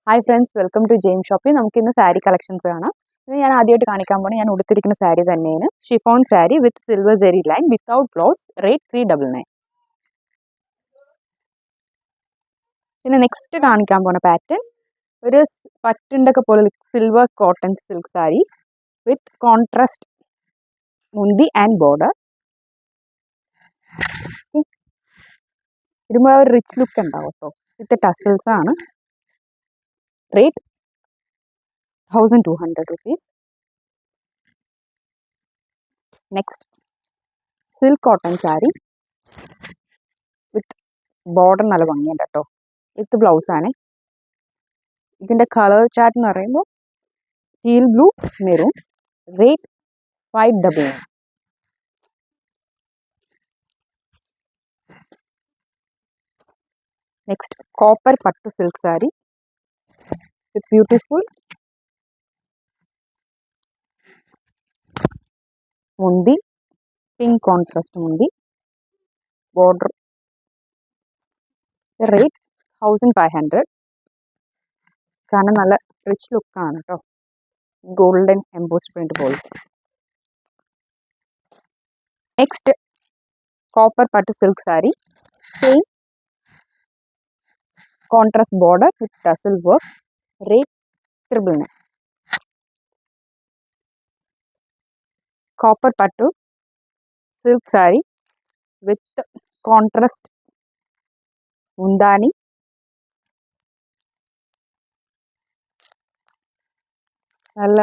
Hi friends, welcome to ജെയിം ഷോപ്പിൽ. നമുക്ക് ഇന്ന് സാരി കളക്ഷൻസ് കാണാം. ഇത് ഞാൻ ആദ്യമായിട്ട് കാണിക്കാൻ പോകുന്നത് ഞാൻ ഉടുത്തിരിക്കുന്ന സാരി തന്നെയാണ്. Chiffon sari with silver zari line without blouse, rate 399. പിന്നെ നെക്സ്റ്റ് കാണിക്കാൻ പോകുന്ന പാറ്റേൺ ഒരു പറ്റുണ്ടൊക്കെ പോലെ silver cotton silk sari with contrast മുന്തി ആൻഡ് ബോർഡർ. ഇടുമ്പോൾ ഒരു റിച്ച് ലുക്ക് ഉണ്ടാവും കേട്ടോ. വിത്ത് ടസൽസ് ആണ്. Rate 1200 rupees. Next silk cotton sari with border നല്ല ഭംഗിയുണ്ട് കേട്ടോ. വിത്ത് ബ്ലൗസ് ആണ്. ഇതിൻ്റെ കളർ ചാർട്ട് എന്ന് പറയുമ്പോൾ teal blue maroon. Rate 599. Next copper പട്ട് സിൽക്ക് സാരി വിത്ത് ബ്യൂട്ടിഫുൾ മുന്തി, പിങ്ക് കോൺട്രാസ്റ്റ് മുന്തി, ബോർഡർ. റേറ്റ് 1500. കാരണം നല്ല റിച്ച് ലുക്കാണ് കേട്ടോ. ഗോൾഡൻ എംബോസ് പ്രിന്റ് പോലെ. നെക്സ്റ്റ് കോപ്പർ പട്ട് silk sari, same contrast border with tassel work. Rate 999. Copper പട്ടു സിൽക്ക് സാരി വിത്ത് കോൺട്രാസ്റ്റ് മുന്താനി, നല്ല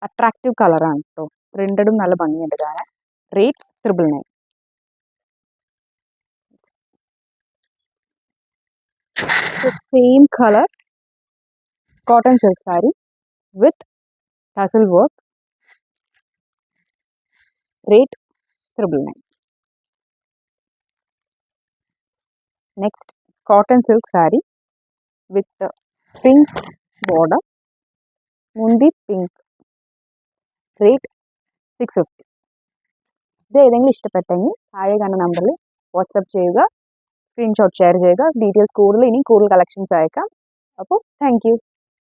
അട്രാക്റ്റീവ് കളറാണ് കേട്ടോ. പ്രിന്റഡും നല്ല ഭംഗിയുണ്ട് കാണാൻ. Rate 999. Same colour cotton silk sari with tassel work. Rate 999. Next cotton silk sari with pink border മുന്തി പിങ്ക്. റേറ്റ് 650. ഇത് ഏതെങ്കിലും ഇഷ്ടപ്പെട്ടെങ്കിൽ താഴെ കാണുന്ന നമ്പറിൽ വാട്സപ്പ് ചെയ്യുക, സ്ക്രീൻഷോട്ട് ഷെയർ ചെയ്യുക. ഡീറ്റെയിൽസ് കൂടുതൽ കളക്ഷൻസ് അയക്കാം. അപ്പോൾ താങ്ക് യു.